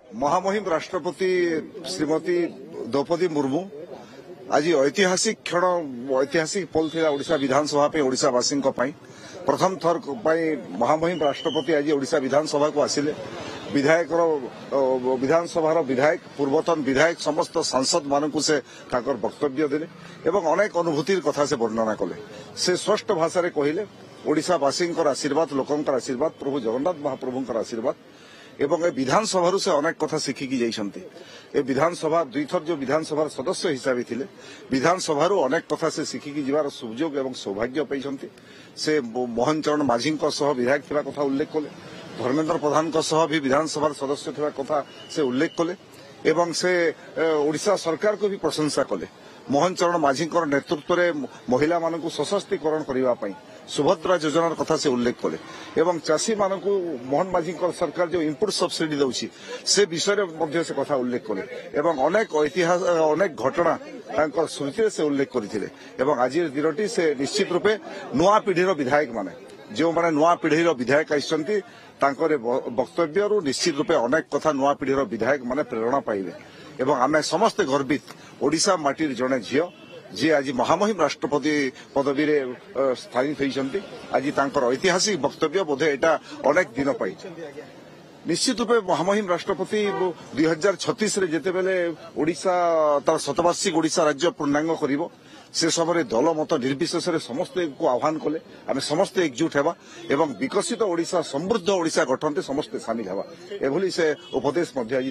महामहिम राष्ट्रपति श्रीमती द्रौपदी मुर्मू आज ऐतिहासिक क्षण ऐतिहासिक पल था ओडिशा विधानसभा पे ओडिशावासी प्रथम थर महामहिम राष्ट्रपति आज ओडिशा विधानसभा को आसिले विधायक विधानसभा विधायक पूर्वतन विधायक समस्त सांसद मानक से वक्तव्य देले एवं अनेक अनुभूतिर कथा से वर्णना कले से स्पष्ट भाषा रे कहले ओडिशावासी आशीर्वाद लोकंकर आशीर्वाद प्रभु जगन्नाथ महाप्रभुंकर आशीर्वाद एवं ए विधानसभा से अनेक कथा शिखिकी जाइछन्ति ए विधानसभा दुई थर जो विधानसभा सदस्य हिसाब थिले विधानसभा अनेक कथा से शिखिकी जीवार सुजोग एवं सौभाग्य पाइछन्ति से मोहन चरण माझी विधायक थिबा कथा उल्लेख कले धर्मेन्द्र प्रधान भी विधानसभा सदस्य थिबा कथा से उल्लेख कले एवं से ओडिशा सरकार को भी प्रशंसा कले मोहन चरण माझी नेतृत्व में महिला मानक सशक्तिकरण करने सुभद्रा योजनार कथा से उल्लेख कले एवं चाषी मानक मोहन माझी सरकार जो इनपुट सब्सिडी दउछि से विषय में से कथा उल्लेख कले एवं अनेक ऐतिहास अनेक घटना स्मृति से उल्लेख करथिले एवं आज दिनटी से निश्चित रूपे नुआ पीढ़ीर विधायक माने जो माने नुआ पीढ़ीर विधायक आइसंती तांकर वक्तव्य निश्चित रूपे अनेक कथा नुआ पीढ़ीर विधायक माने प्रेरणा पाइबे एवं आमे समस्त गर्वित ओडिशा माटीर जड़े झील जी आज महामहिम राष्ट्रपति पदवी स्थायित होती आज तांकर ऐतिहासिक वक्तव्य बोधे एटा अनेक दिन पाई निश्चित रूपे महामहिम राष्ट्रपति 2036 रे जेते बेले ओडिशा तार शतवार्षिक ओडिशा राज्य पूर्णांग करिवो से समय दल मत निर्विशेष समस्त को आह्वान कले आम समस्ते एकजुट हेबा एवं विकसित ओडिशा समृद्ध ओडिशा गठनते समस्ते सामिल हेबा एभली से उपदेश मध्य आज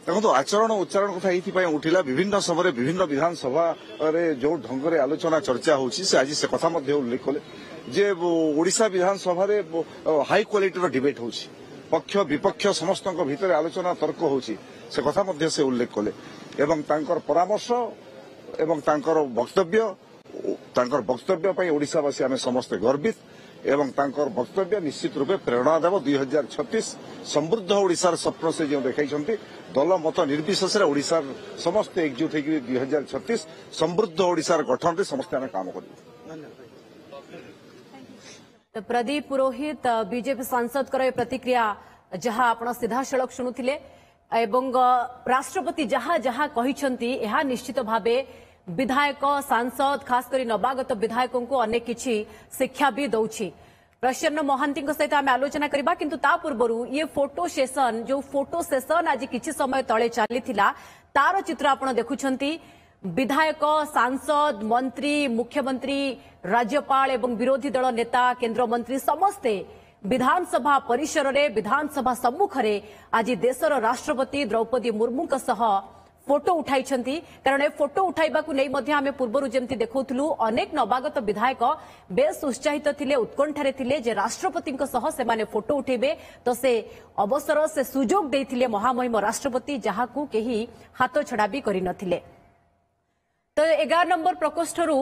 देखो आचरण उच्चारण कथा ये उठिला विभिन्न समय विभिन्न विधानसभा जो ढंग से आलोचना चर्चा होची से आज से कथा मध्य उल्लेख कले जे ओडिशा विधानसभा हाई क्वालिटी डिबेट होची पक्ष विपक्ष समस्त भितर आलोचना तर्क होची से कथा मध्य से उल्लेख कले एवं तांकर परामर्श एवं तांकर वक्तव्य पर ओडिशावासी आम समस्ते गर्वित एवं तांकर वक्तव्य निश्चित रूपे प्रेरणा देव 2036 समृद्ध ओडिशार स्वप्न से जो देखाई दल मत निर्विशेष ओडिशार समस्ते एकजुट होकर 2036 समृद्ध ओडिशार गठन में समस्ते आम काम कर प्रदीप पुरोहित बीजेपी सांसद प्रतिक्रिया जहाँ आप सीधा सड़क शुणुले एवं राष्ट्रपति जहाँ जहाँ कहते यह निश्चित भावे विधायक सांसद खासकर नवागत विधायकों को अनेक किछि शिक्षा भी दौछि प्रसन्न महांती सहित आम आलोचना करबा किंतु ता पूर्व ये फोटो सेशन आज किछि समय तले चलीथिला तार चित्र आपण देखुछंती विधायक सांसद मंत्री मुख्यमंत्री राज्यपाल एवं विरोधी दल नेता केंद्र मंत्री समस्ते विधानसभा परिसर रे विधानसभा सम्मुख रे आज देशर राष्ट्रपति द्रौपदी मुर्मू फोटो उठाई कारण ए फोटो उठाइबा को नहीं मध्य आमे पूर्वरु जेमति देखौथलु अनेक नवागत विधायक बेस उत्साहित थिले उत्कंठारे थिले जे राष्ट्रपति सह से माने फोटो उठेबे तो से अवसर से सुजोग देथिले महामहिम राष्ट्रपति जहाकू केही हाथ छड़ा भी करि नथिले तो 11 नंबर प्रकोष्ठरु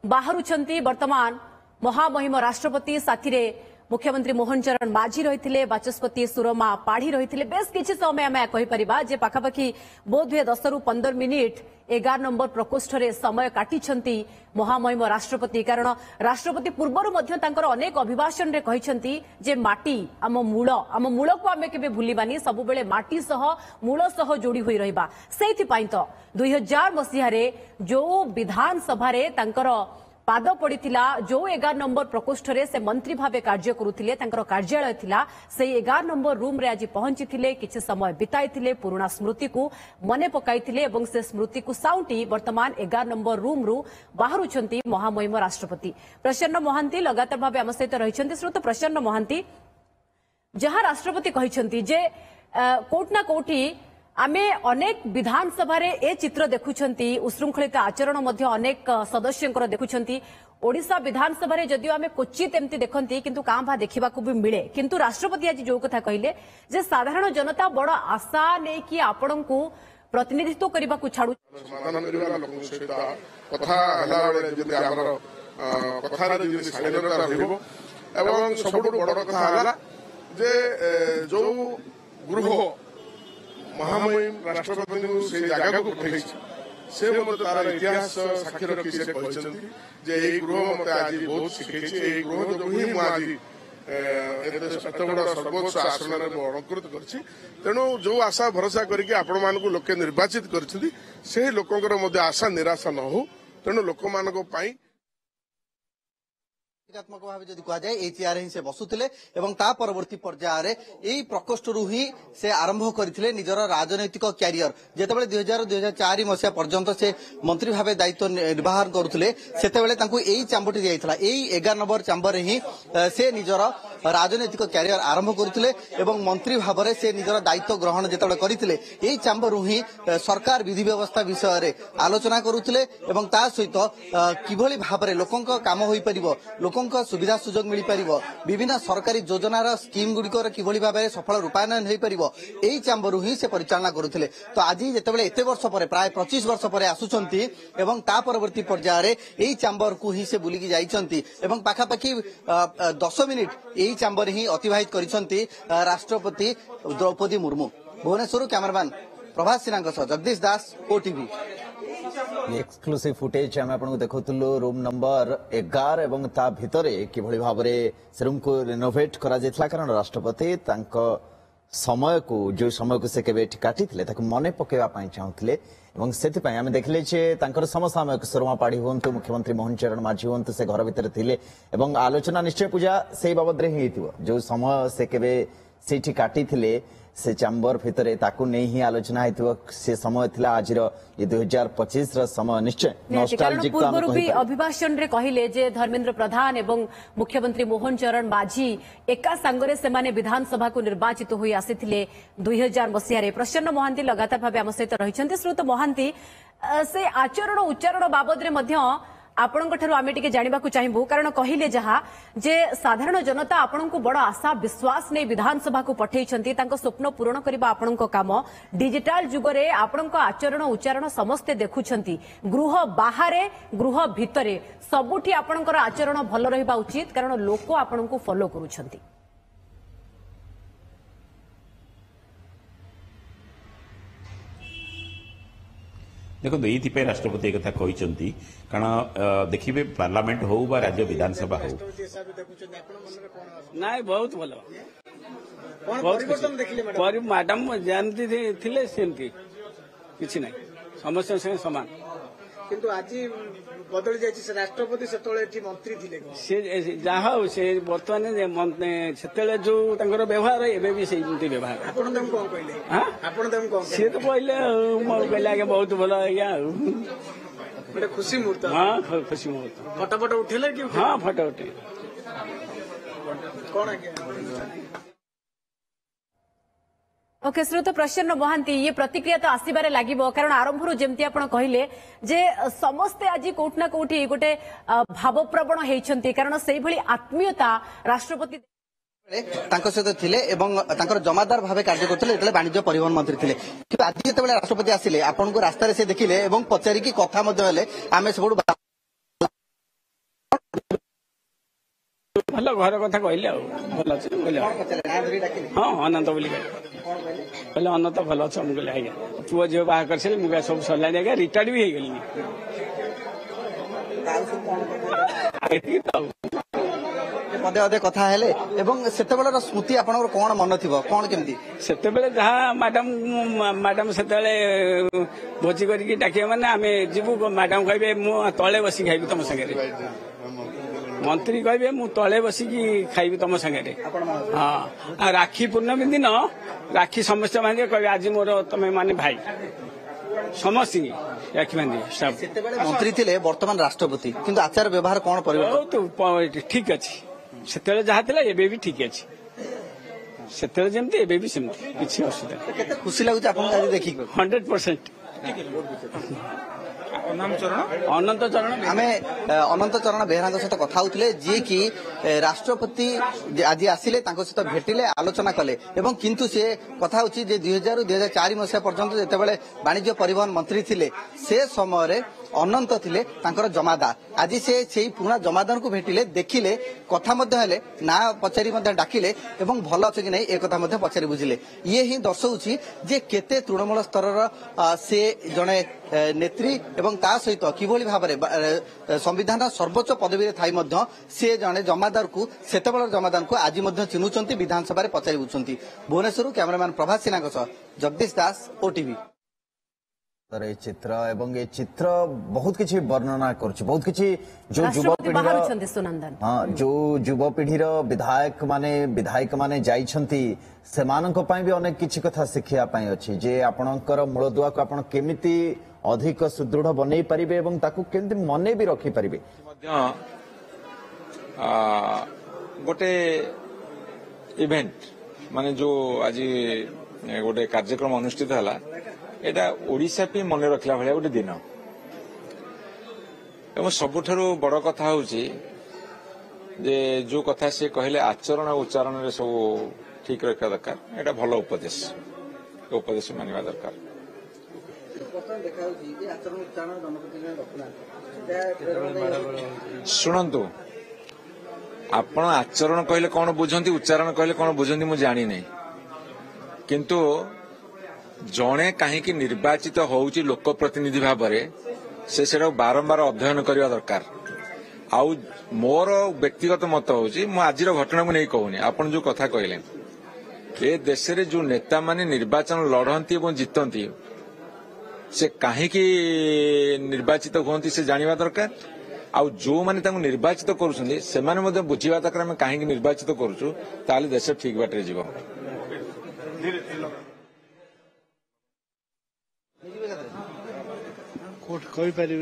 बाहरुछंती वर्तमान महामहिम राष्ट्रपति साथी मुख्यमंत्री मोहन चरण माझी रही बाचस्पति सुरमा पाढ़ी रही बेस किसी समय आम कहीपर जे पाखापाखि बोध हुए 10 रु 15 मिनिट 11 नंबर प्रकोष्ठ रे समय काटी महामहिम राष्ट्रपति कारण राष्ट्रपति पूर्वर अनेक अभिभाषण रे कहिसंती जे माटी आम मूल को आम के भूलिबानी सब बेले माटी सह मूल सह जोड़ी हुई रहिबा सेथि पई तो 2000 मसीहा रे जो विधानसभा रे तांकर पाद पड़ीथिला जो 11 नंबर प्रकोष्ठ रे से मंत्री भावे कार्य करुथिले तांकर कार्यालय थिला से 11 नंबर रूम रे आज पहुंची थिले किछि समय बिताइथिले पुराना स्मृति को मने पकाइथिले एवं से स्मृति को साउंटी वर्तमान 11 नंबर रूम रु बाहरुछंती महामहिम राष्ट्रपति प्रसन्न महांती लगातार भावे आम सहित रहिछंती श्रोत प्रसन्न महांती जहां राष्ट्रपति कहिछंती जे कोटना कोठी आमे अनेक विधानसभा रे ए चित्र देखुछंती उशृंखलित आचरण मध्य अनेक सदस्यंकर देखुछंती ओडिशा विधानसभा रे जदियो आमे क्वचित एमती देखंती किंतु कांभा देखिबा को भी मिले किंतु राष्ट्रपति आज जो कथा कहिले जे साधारण जनता बड़ आशा नै कि आपन को प्रतिनिधित्व करबा को छाडू समाधान करबा लोक सहित कथा हला बेले जति हमर कथा रे जति साइलेंटा रहबो एवं सबटु बड़ कथा हला जे जो गृह महामहिम राष्ट्रपति से जगह को पठाई से मत तार इतिहास साक्षी रखी से कहते जे गृह मत आज बहुत शिखे गृह जो ही आज ଏତେ ବଡ ସର୍ବୋଚ୍ଚ ଆସନରେ ଅଳଙ୍କୃତ କରିଛି। ତେଣୁ ଯୋଉ ଆଶା ଭରସା କରିକି ଆପଣ ମାନଙ୍କୁ ଲୋକେ ନିର୍ବାଚିତ କରିଛନ୍ତି ସେହି ଲୋକଙ୍କର ମଧ୍ୟ ଆଶା ନିରାଶା ନ ହଉ। ତେଣୁ ଲୋକମାନଙ୍କ ପାଇଁ ତ୍ମକ ଭାବେ ଯଦି କୁହାଯାଏ ଏଇ ଚେୟାର ହିଁ ସେ ବସୁଥିଲେ ଏବଂ ତା ପରବର୍ତ୍ତୀ ପର୍ଯ୍ୟାୟରେ ଏଇ ପ୍ରକୋଷ୍ଠରୁ ହିଁ ସେ ଆରମ୍ଭ କରିଥିଲେ ନିଜର ରାଜନୈତିକ କ୍ୟାରିୟର। ଯେତେବେଳେ 2004 ମସିହା ପର୍ଯ୍ୟନ୍ତ ସେ ମନ୍ତ୍ରୀ ଭାବେ ଦାୟିତ୍ୱ ନିର୍ବାହନ କରୁଥିଲେ ସେତେବେଳେ ତାଙ୍କୁ ଏଇ ଚାମ୍ବରଟି ଦିଆଯାଇଥିଲା। ଏଇ 11 ନମ୍ବର ଚାମ୍ବରରେ ହିଁ ସେ ନିଜର ରାଜନୈତିକ କ୍ୟାରିୟର ଆରମ୍ଭ କରୁଥିଲେ ଏବଂ ମନ୍ତ୍ରୀ ଭାବରେ ସେ ନିଜର ଦାୟିତ୍ୱ ଗ୍ରହଣ ଯେତେବେଳେ କରିଥିଲେ ଏଇ ଚାମ୍ବରରୁ ହିଁ ସରକାର ବିଧି ବ୍ୟବସ୍ଥା ବିଷୟରେ ଆଲୋଚନା କରୁଥିଲେ ଏବଂ ତା ସହିତ କିଭଳି ଭାବରେ ଲୋକଙ୍କ କାମ ହୋଇପାରିବ, ଲୋକଙ୍କ ସୁବିଧା ସୁଯୋଗ ମିଳିପାରିବ, ବିଭିନ୍ନ ସରକାରୀ ଯୋଜନାର ସ୍କିମ୍ ଗୁଡ଼ିକର କିଭଳି ଭାବେ ସଫଳ ରୂପାୟନ ହୋଇପାରିବ ଏହି ଚାମ୍ବରରୁ ହିଁ ସେ ପରିଚାଳନା କରୁଥିଲେ। ତ ଆଜି ଯେତେବେଳେ ଏତେ ବର୍ଷ ପରେ ପ୍ରାୟ 25 ବର୍ଷ ପରେ ଆସୁଛନ୍ତି ଏବଂ ତା ପରବର୍ତ୍ତୀ ପର୍ଯ୍ୟାୟରେ ଏହି ଚାମ୍ବରକୁ ହିଁ ସେ ବୁଲିକି ଯାଇଛନ୍ତି ଏବଂ ପାଖାପାଖି 10 ମିନିଟ୍ ଏହି ଚାମ୍ବର ହିଁ ଅତିବାହିତ କରିଛନ୍ତି ରାଷ୍ଟ୍ରପତି ଦ୍ରୌପଦୀ ମୁର୍ମୁ। ଭୁବନେଶ୍ୱରରୁ କ୍ୟାମେରାମ୍ୟାନ୍ ପ୍ରଭାତ ସିହ୍ନାଙ୍କ ସହ Jagdish Das, OTV। Exclusive footage आम आपको देखुलु रूम नंबर 11 एवं ता भितरे किभଳି भाबरे से रूम को रिनोवेट करा जेतला कारण राष्ट्रपति तांको समय को जो समय को से केबे काटी थिले ताको मने पकेवा पाई चाहुथिले एवं सेति पाई आमे देखले जे तांकर समसामयिक शर्मा पाड़ी होंतु मुख्यमंत्री मोहन चरण माझी होंतु से घर भितर थिले एवं आलोचना निश्चय पूजा सेही बाबद रे हिथिबो जो समय से केबे सेठी काटी थिले से चैम्बर भितर ताकू नहीं ही आलोचना हेतु से समय थिला आजिर ये 2025 रा समय निश्चय नॉस्टैल्जिक तो हम कहि अभिभाषण रे कहिले जे धर्मेंद्र प्रधान एवं मुख्यमंत्री मोहन चरण माझी एका संगरे से माने विधानसभा को निर्वाचित होई आसीथिले 2000 मसिया रे। प्रसन्न महांती लगातार भाबे हम सहित रहिसंती। श्रोत महांती से आचरण उच्चारण बाबद रे मध्य आपणठू आम टे जानवा चाहबू कारण कहले जहाँ जे साधारण जनता आपण को बड़ आशा विश्वास नहीं विधानसभा को पठई स्वप्न पूरण करने आपण काम डिजिटाल जुगरे आपण आचरण उच्चारण समस्ते देखुंट गृह बाहर गृह भितर सबुठी आपणकर आचरण भल रहा उचित कारण लोक आपण को फॉलो करुछंती। देखो ये राष्ट्रपति एक कहते कारण देखिए पार्लियामेंट हो बा राज्य विधानसभा हो ना बहुत भल बहुत मैडम जानती थे सेमती किसी ना समस्या संगे सामान किंतु आज बदली जाइए राष्ट्रपति से मंत्री थे से जहा हो से बर्तमान से जो व्यवहार एवं भी से व्यवहार सी तो कहले कहले आगे बहुत भल आज्ञा खुशी मुहूर्त। हाँ खुशी मुहूर्त फटो फटो उठेले कि हाँ फटो उठे कौन आज्ञा ओके श्रोत प्रसन्न महांती ये प्रतिक्रिया तो आसबार लगे कारण आरंभ जमती आप कहले जे समस्ते आज कोट ना कोठी गोटे भावप्रवण होती कारण से भली आत्मीयता राष्ट्रपति सहित थिले एवं तांकर जमादार भावे कार्य करते वाणिज्य परिवहन मंत्री थिले कि आज जो राष्ट्रपति आसिले आपन को रास्ता से देखिले एवं पचारिकी कथा आम सब भल घर कथा कहले भल हाँ अनंत बोली कहले अनंत भल अच्छे मुझे आज्ञा पुओ झील बाहर कर मुझे सब सरला आज्ञा रिटायर्ड भी हो पदे पदे कथा हेले एवं सेतेबेलर स्मृति आपनकर कोन मन थिबो कोन केमती सेतेबेले जहा मैडम सेतेबेले भोजी करके डाकिया माने आमे जीवु मैडम कहबे मु तळे बसी खाइबी तुम संगे मंत्री कहबे मु तळे बसी की खाइबी तुम संगे हाँ राखी पूर्णमी दिन राखी समस्त बांधे कहबे आज मोर तमे माने भाई समस्त राखी बांधे सब सेतेबेले मंत्री थिले वर्तमान राष्ट्रपति किंतु आचार व्यवहार कोन परिवर्तन बहुत ठीक अछि सेतेबेले जहा थिला एबे भी ठीक अछि सेतेबेले जेमती एबे भी सेमती किछि असुविधा केते खुशी लागुछ आपन आज देखि 100% अनंत चरण आमे अनंत चरण बेहरा सहित कथा होउथिले जे कि राष्ट्रपति आज आसिले तांको सहित भेटिले आलोचना कले एवं किंतु से कथा होछि जे 2004 मसिया पर्यंत जेतेबेले वाणिज्य परिवहन मंत्री थिले से समय रे अनंत थिले तांकर जमादार आज से पुराना जमादार को भेटिले देखिले कथा मध्य हेले ना पचारि मध्य डाकिले एवं भल अछि कि नै ए कथा मध्य पचारि बुझिले ये ही दर्शाउछि जे केते तृणमूल स्तर से जणे नेत्री एवं ता सहित किभली भाबरे संविधान सर्वोच्च पदवी थाई मध्य से जणे जमादार जमादार को सेतबेलर जमादार को आज चिन्हुंट विधानसभा पचारि बुझुंट। भुवनेश्वर कैमरामैन प्रभात सिन्हा जगदीश दास ओटीवी। चित्र एवं ये चित्र बहुत किसी वर्णना कर बहुत किसी जो युवपीढ़ी हाँ जो युवपीढ़ी विधायक माने जाइछंती सेमानक पई भी अनेक किछि कथा शिखिया पई अछि जे आपणकर मूलदुआ को आपण केमिति अधिक सुदृढ़ बनै परिबे एवं ताकू केमिति मने भी रखि परिबे। गोटे इवेंट माने जो आज गोटे कार्यक्रम अनुष्ठित हला एटा ओडिशा पे मन रखला भाया गोटे दिन एवं सबुठारु बड़ कथा होची जे जो कथा से कहले आचरण उच्चारण रे सब ठीक रखा दरकार एटा भल उपदेश मानिबा दरकार। शुणु आपण आचरण कहले कौन बुझंती उच्चारण कहले कौन बुझंती मु जानी नहीं किंतु जड़े कहीं निर्वाचित होउची लोक प्रतिनिधि भाव से बारंबार अध्ययन करने दरकार। आउ मोर व्यक्तिगत मत होउची मु आजिर घटना को नहीं कहूनी आपण जो कथा कहले ए देश रे जो नेता माने निर्वाचन लड़ती और जीतती से कहीं निर्वाचित होती से जानिबा दरकार। आउ जो माने तांको निर्वाचित करूछन्ती से माने मध्ये बुझिबा दरकार हम कहीं निर्वाचित करूछु ताले देश ठीक बाटे जीव। कही पारे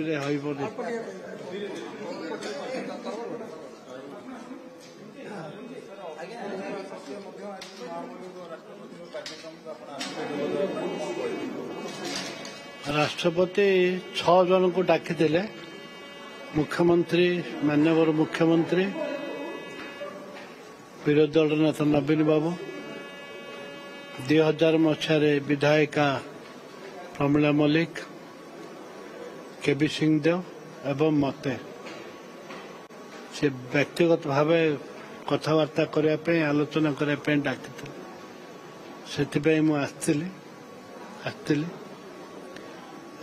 राष्ट्रपति 6 जन को डाकी मुख्यमंत्री माननीय मुख्यमंत्री विरोधी दल नेता नवीन बाबू 2000 मसीह विधायिका प्रमिला मल्लिक केबी सिंहदेव एवं मते से व्यक्तिगत भाव कथबार्ता करने आलोचना करने डाकी से मुझे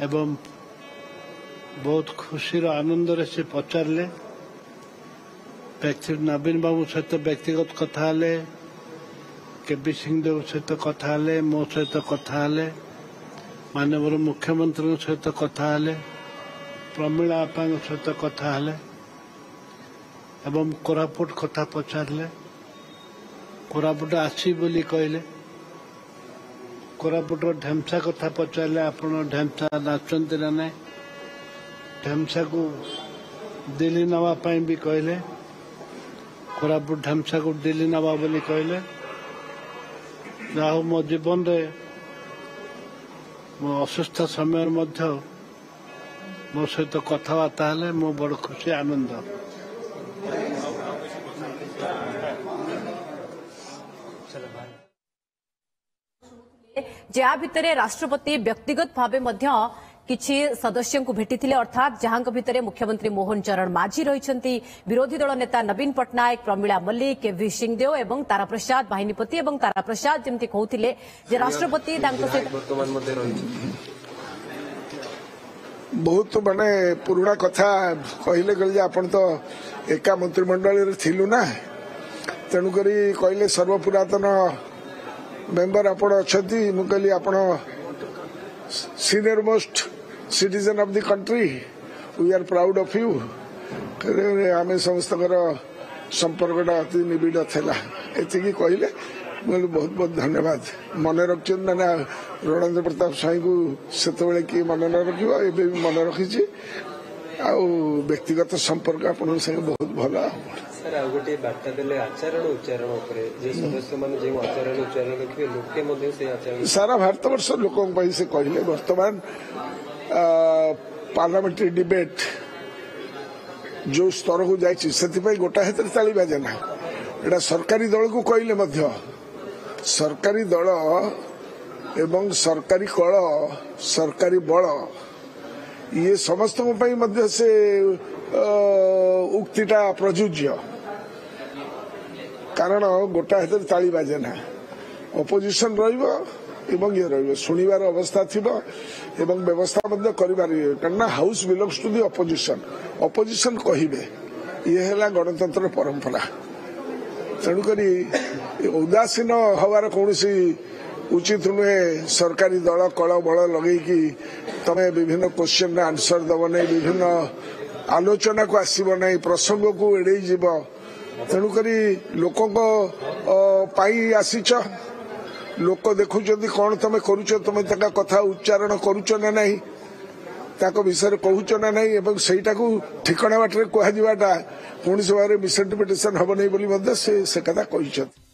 एवं बहुत खुशी आनंद से पचारे नवीन बाबू सहित व्यक्तिगत कथा केबी सिंहदेव सहित कथा मो सहित कथा माननीय मुख्यमंत्री सहित कथा प्रमिला आपा सहित कथा एवं कोरापुट कथा पचारे कोरापुट आसी बोली कहले कोरापुट ढेमसा कथा पचारे आप ढेमसा नाचुंत ना ना ढेमसा को दिल्ली नवाई भी कहले कोरापुट ढेमसा को दिल्ली नवा बोली कहले जहाँ मो जीवन रे मो असुस्थ समय मो सहित कथबार्ता हेले मो बड़ खुशी आनंद। जा भितर राष्ट्रपति व्यक्तिगत भाव किछि सदस्यों को भेटी अर्थात जहां भितर मुख्यमंत्री मोहन चरण माझी रही विरोधी दल नेता नवीन पट्टनायक प्रमिला मल्लिक केवी सिंहदेव एवं तारा प्रसाद बाहिनीपति एवं तारा प्रसाद जमती कहते राष्ट्रपति बहुत माने पुराना कथा कहले गले आपण तो एका मंत्रिमंडल थिलु ना तेणुक कहले सर्वपुरातन मेंबर आपण अच्छी मु कहली आपण senior most citizen of the country we are proud of you आम समस्त संपर्क अति निबिड़ था एति कहले बहुत बहुत धन्यवाद मन रखी ना रणेंद्र प्रताप स्वाई को से किए मन न रखा एवं भी मन रखी व्यक्तिगत संपर्क आपण बहुत भल सर आ गोटे बार्ता देले आचरण उच्चारण उपरे जे सदस्य माने जे आचरण उच्चारण रखिबे लोके मध्ये से आचरण सारा भारत वर्ष लोकन पई से कहले वर्तमान पार्लियामेंट्री डिबेट जो स्तर को जाइछि सेति पई गोटा हेतर ताली बाजे ना एटा सरकारी दल को कहले मध्य सरकारी दल एवं सरकारी कल सरकारी बल ये समस्त मध्य से उक्तिटा प्रযোज्य कारण गोटा हेतर ताली बाजे ना अपोजिशन रहिबो एवं ये रहिबो सुनिबार अवस्था थिबो एवं व्यवस्था मध्य करिबार कारण house belongs to the opposition opposition कहिबे ये है गणतंत्र परंपरा तेणुक उदासीन हवार कौन उचित नुहे सरकारी दल कल बल लगे तमें विभिन्न क्वेश्चन आंसर दब नहीं विभिन्न आलोचना को आसब नहीं प्रसंग को एड़े जीव तेणुक लोक आसीच लोक देखुं कौन तुम करुच तुम कथा उच्चारण करुच ना नहीं विषय कहूच ना नहीं सेटा को ठिकणा बाटर कहवाटा कौन भाव मिसइंटरप्रिटेशन हम नहीं से कथा कहते।